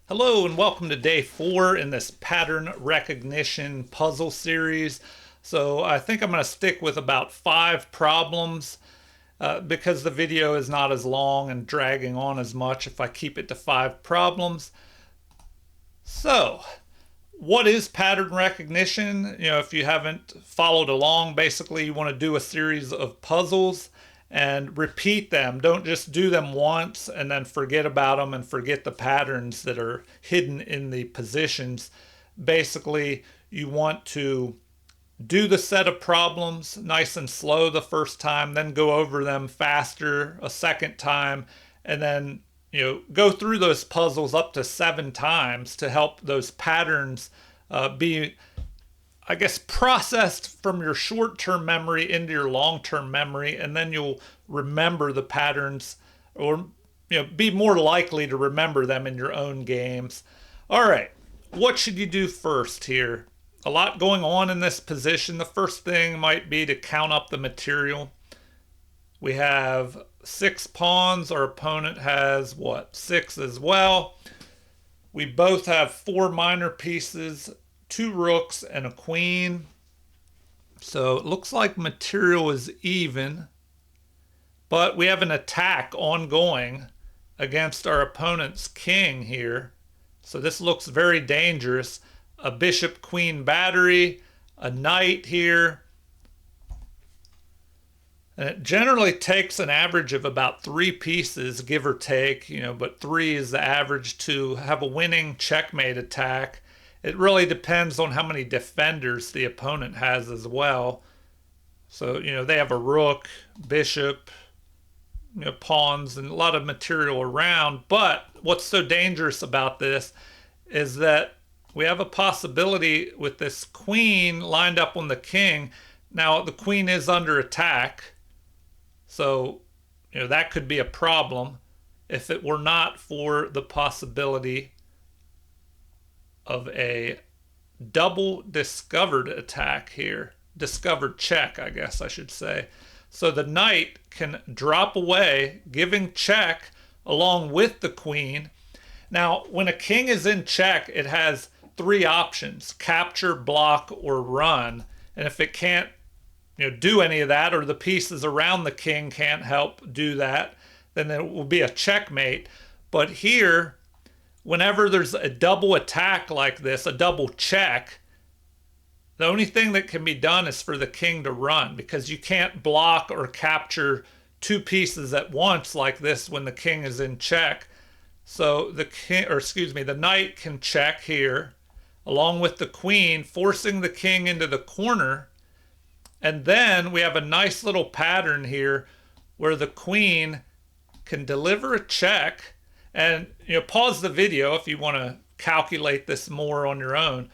Hello and welcome to day 4 in this pattern recognition puzzle series. So I think I'm going to stick with about 5 problems because the video is not as long and dragging on as much if I keep it to 5 problems. So what is pattern recognition? If you haven't followed along, basically you want to do a series of puzzles and repeat them. Don't just do them once and then forget about them and forget the patterns that are hidden in the positions. Basically, you want to do the set of problems nice and slow the first time, then go over them faster a second time, and then go through those puzzles up to 7 times to help those patterns be, I guess, processed from your short-term memory into your long-term memory, and then you'll remember the patterns, or be more likely to remember them in your own games. All right, what should you do first here? A lot going on in this position. The first thing might be to count up the material. We have 6 pawns. Our opponent has what? 6 as well. We both have 4 minor pieces, 2 rooks, and a queen. So it looks like material is even, but we have an attack ongoing against our opponent's king here. So this looks very dangerous. A bishop queen battery, a knight here. And it generally takes an average of about 3 pieces, give or take, but 3 is the average to have a winning checkmate attack. It really depends on how many defenders the opponent has as well. So, they have a rook, bishop, pawns, and a lot of material around. But what's so dangerous about this is that we have a possibility with this queen lined up on the king. Now, the queen is under attack. So, that could be a problem if it were not for the possibility of a double discovered attack here. Discovered check, I guess I should say. So the knight can drop away, giving check along with the queen. Now, when a king is in check, it has 3 options: capture, block, or run. And if it can't do any of that, or the pieces around the king can't help do that, then it will be a checkmate. But here, whenever there's a double attack like this, a double check, the only thing that can be done is for the king to run, because you can't block or capture 2 pieces at once like this when the king is in check. So the knight can check here along with the queen, forcing the king into the corner. And then we have a nice little pattern here where the queen can deliver a check. And pause the video if you want to calculate this more on your own.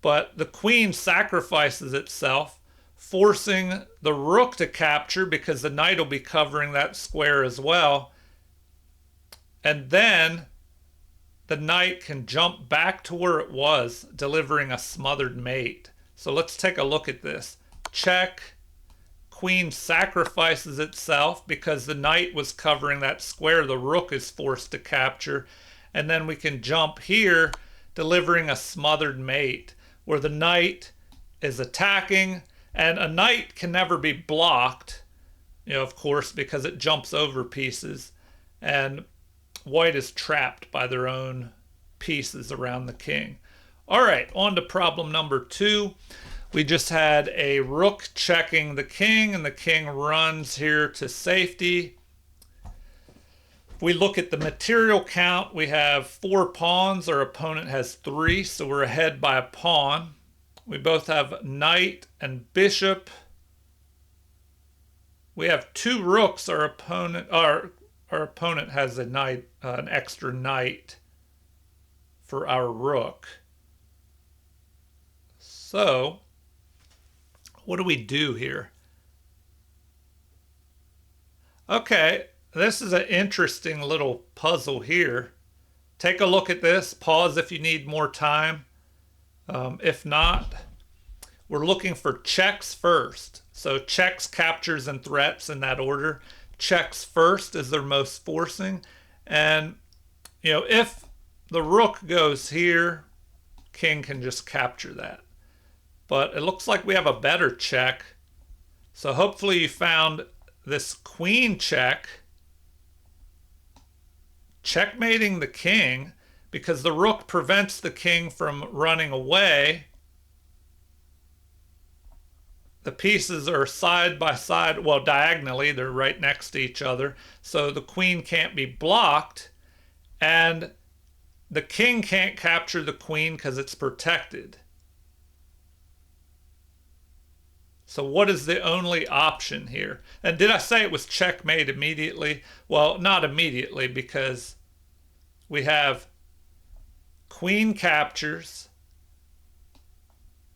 But the queen sacrifices itself, forcing the rook to capture because the knight will be covering that square as well. And then the knight can jump back to where it was, delivering a smothered mate. So let's take a look at this. Check. Queen sacrifices itself because the knight was covering that square the rook is forced to capture. And then we can jump here, delivering a smothered mate, where the knight is attacking. And a knight can never be blocked, of course, because it jumps over pieces. And white is trapped by their own pieces around the king. All right, on to problem number 2. We just had a rook checking the king, and the king runs here to safety. If we look at the material count, we have 4 pawns. Our opponent has 3, so we're ahead by a pawn. We both have knight and bishop. We have 2 rooks. Our opponent has a knight, an extra knight for our rook. So what do we do here? Okay, this is an interesting little puzzle here. Take a look at this. Pause if you need more time. If not, we're looking for checks first. So checks, captures, and threats in that order. Checks first is their most forcing. And, if the rook goes here, king can just capture that. But it looks like we have a better check. So hopefully you found this queen check, checkmating the king, because the rook prevents the king from running away. The pieces are side by side, well, diagonally, they're right next to each other. So the queen can't be blocked, and the king can't capture the queen because it's protected. So what is the only option here? And did I say it was checkmate immediately? Well, not immediately, because we have queen captures,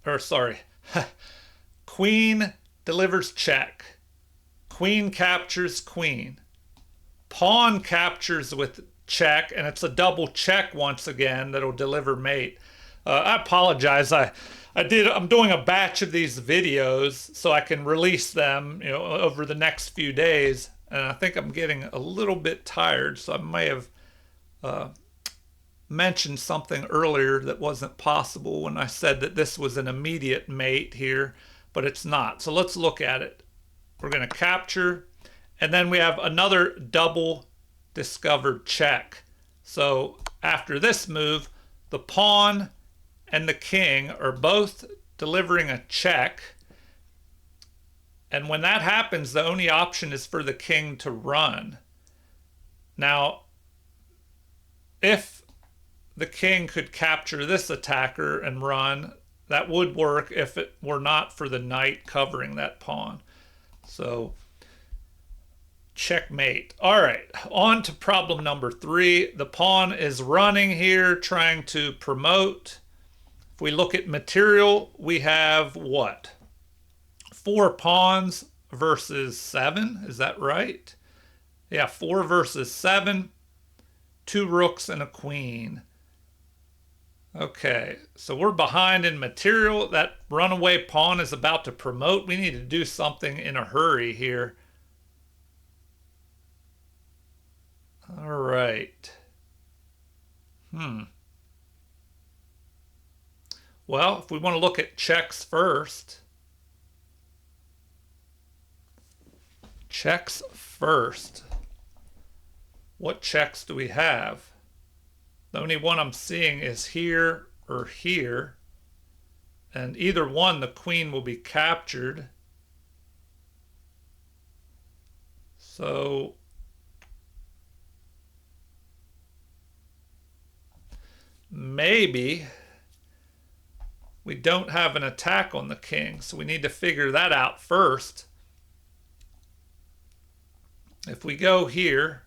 or sorry, queen delivers check, queen captures queen, pawn captures with check, and it's a double check once again that'll deliver mate. I apologize. I'm doing a batch of these videos so I can release them, over the next few days, and I think I'm getting a little bit tired, so I may have mentioned something earlier that wasn't possible when I said that this was an immediate mate here, but it's not. So let's look at it. We're going to capture, and then we have another double discovered check. So after this move, the pawn and the king are both delivering a check. And when that happens, the only option is for the king to run. Now, if the king could capture this attacker and run, that would work if it were not for the knight covering that pawn. So, checkmate. All right, on to problem number 3. The pawn is running here, trying to promote. If we look at material, we have what? 4 pawns versus 7. Is that right? Yeah, 4 versus 7. 2 rooks and a queen. Okay, so we're behind in material. That runaway pawn is about to promote. We need to do something in a hurry here. All right. Well, if we want to look at checks first. Checks first. What checks do we have? The only one I'm seeing is here or here. And either one, the queen will be captured. So maybe we don't have an attack on the king, so we need to figure that out first. If we go here,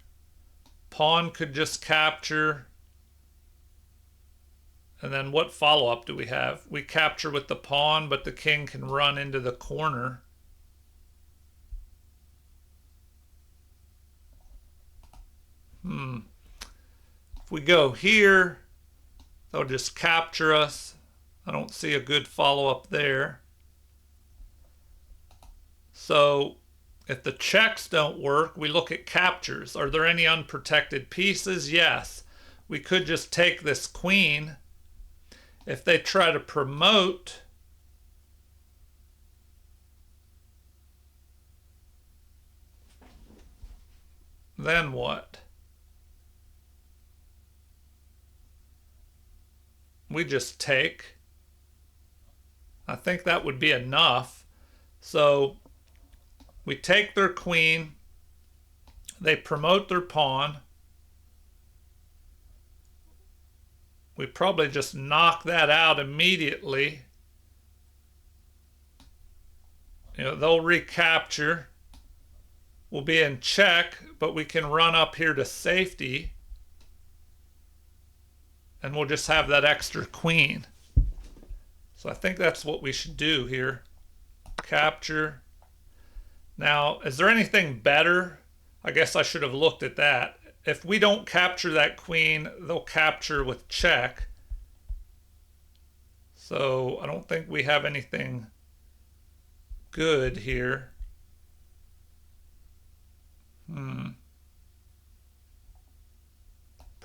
pawn could just capture. And then what follow-up do we have? We capture with the pawn, but the king can run into the corner. If we go here, they'll just capture us. I don't see a good follow-up there. So if the checks don't work, we look at captures. Are there any unprotected pieces? Yes. We could just take this queen. If they try to promote, then what? We just take. I think that would be enough. So we take their queen, they promote their pawn. We probably just knock that out immediately. They'll recapture. We'll be in check, but we can run up here to safety. And we'll just have that extra queen. So I think that's what we should do here. Capture. Now, is there anything better? I guess I should have looked at that. If we don't capture that queen, they'll capture with check. So I don't think we have anything good here.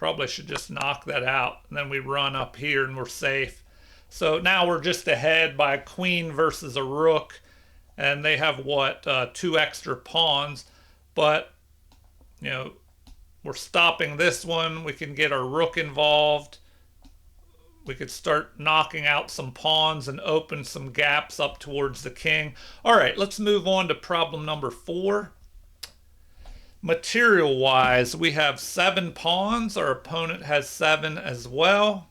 Probably should just knock that out. And then we run up here and we're safe. So now we're just ahead by a queen versus a rook. And they have what? 2 extra pawns. But, you know, we're stopping this one. We can get our rook involved. We could start knocking out some pawns and open some gaps up towards the king. All right, let's move on to problem number 4. Material-wise, we have 7 pawns. Our opponent has 7 as well.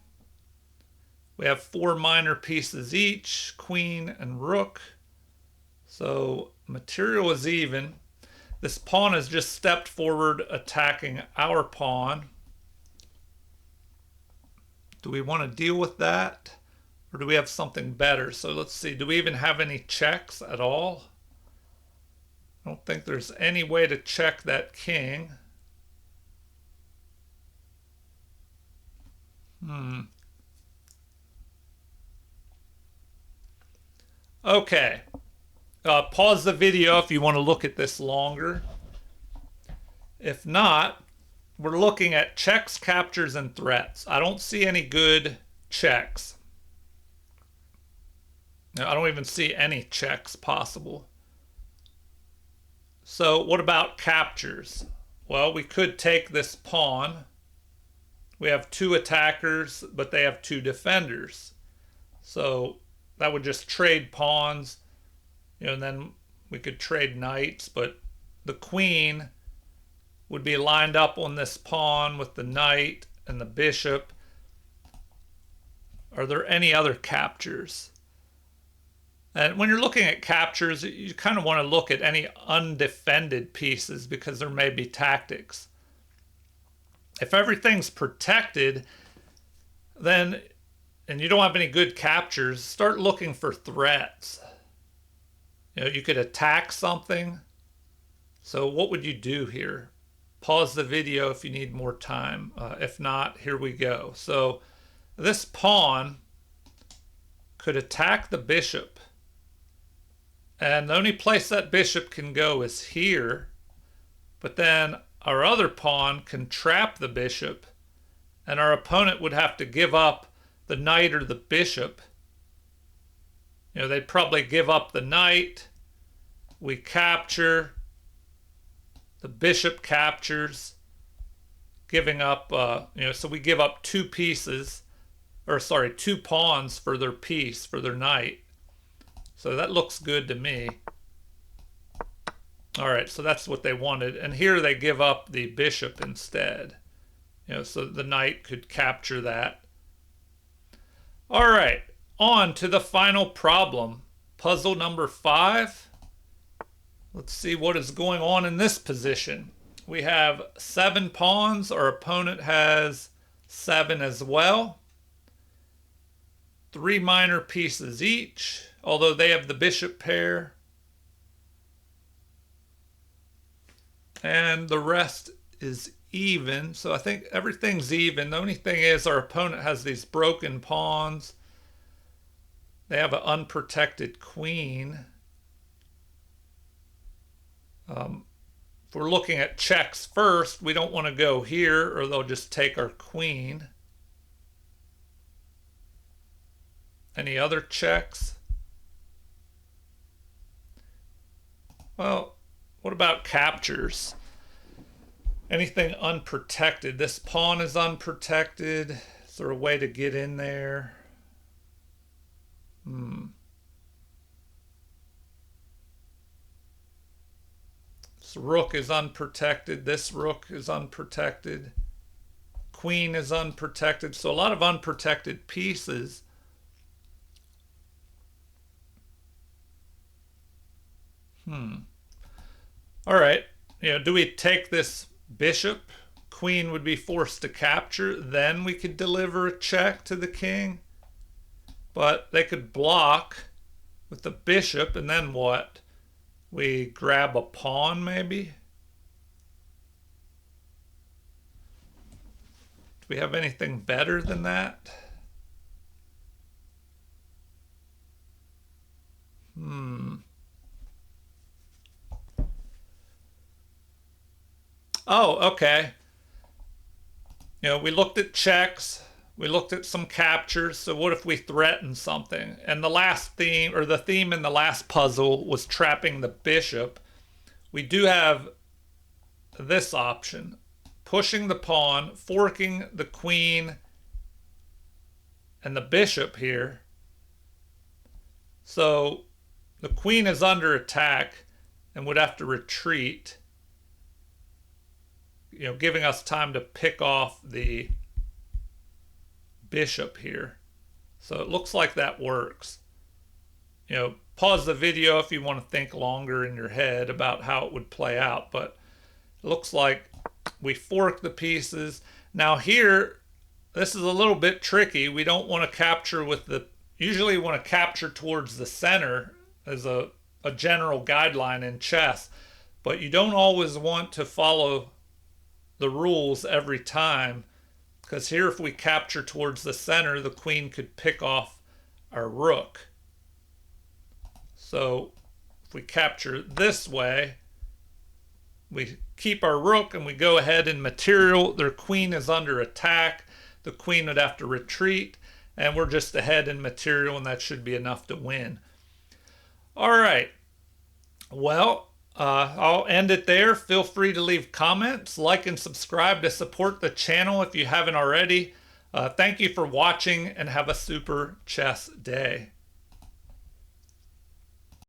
We have 4 minor pieces each, queen and rook. So material is even. This pawn has just stepped forward attacking our pawn. Do we want to deal with that? Or do we have something better? So let's see. Do we even have any checks at all? I don't think there's any way to check that king. Okay. Pause the video if you want to look at this longer. If not, we're looking at checks, captures, and threats. I don't see any good checks. I don't even see any checks possible. So what about captures? Well, we could take this pawn. We have 2 attackers, but they have 2 defenders. So that would just trade pawns. You know, and then we could trade knights, but the queen would be lined up on this pawn with the knight and the bishop. Are there any other captures? And when you're looking at captures, you kind of want to look at any undefended pieces because there may be tactics. If everything's protected, then, and you don't have any good captures, start looking for threats. You know, you could attack something. So what would you do here? Pause the video if you need more time. If not, here we go. So this pawn could attack the bishop. And the only place that bishop can go is here. But then our other pawn can trap the bishop. And our opponent would have to give up the knight or the bishop. You know, they'd probably give up the knight. We capture. The bishop captures, giving up, you know, so we give up 2 pieces, or sorry, 2 pawns for their piece, for their knight. So that looks good to me. All right, so that's what they wanted. And here they give up the bishop instead. You know, so the knight could capture that. All right, on to the final problem. Puzzle number 5. Let's see what is going on in this position. We have 7 pawns. Our opponent has 7 as well. 3 minor pieces each, although they have the bishop pair. And the rest is even. So I think everything's even. The only thing is our opponent has these broken pawns. They have an unprotected queen. If we're looking at checks first, we don't want to go here or they'll just take our queen. Any other checks? Well, what about captures? Anything unprotected? This pawn is unprotected. Is there a way to get in there? This rook is unprotected. This rook is unprotected. Queen is unprotected. So a lot of unprotected pieces. All right. You know, do we take this bishop? Queen would be forced to capture. Then we could deliver a check to the king. But they could block with the bishop, and then what? We grab a pawn, maybe? Do we have anything better than that? Oh, okay. We looked at checks, we looked at some captures. So what if we threaten something? And the last theme, or the theme in the last puzzle, was trapping the bishop. We do have this option: pushing the pawn, forking the queen and the bishop here. So the queen is under attack and would have to retreat, giving us time to pick off the bishop here. So it looks like that works. Pause the video if you want to think longer in your head about how it would play out, but it looks like we fork the pieces. Now here, this is a little bit tricky. We don't want to capture with the, usually you want to capture towards the center as a general guideline in chess, but you don't always want to follow the rules every time, because here if we capture towards the center, the queen could pick off our rook. So if we capture this way, we keep our rook and we go ahead and material. Their queen is under attack. The queen would have to retreat, and we're just ahead in material, and that should be enough to win. All right. Well, I'll end it there. Feel free to leave comments, like, and subscribe to support the channel if you haven't already. Thank you for watching, and have a super chess day.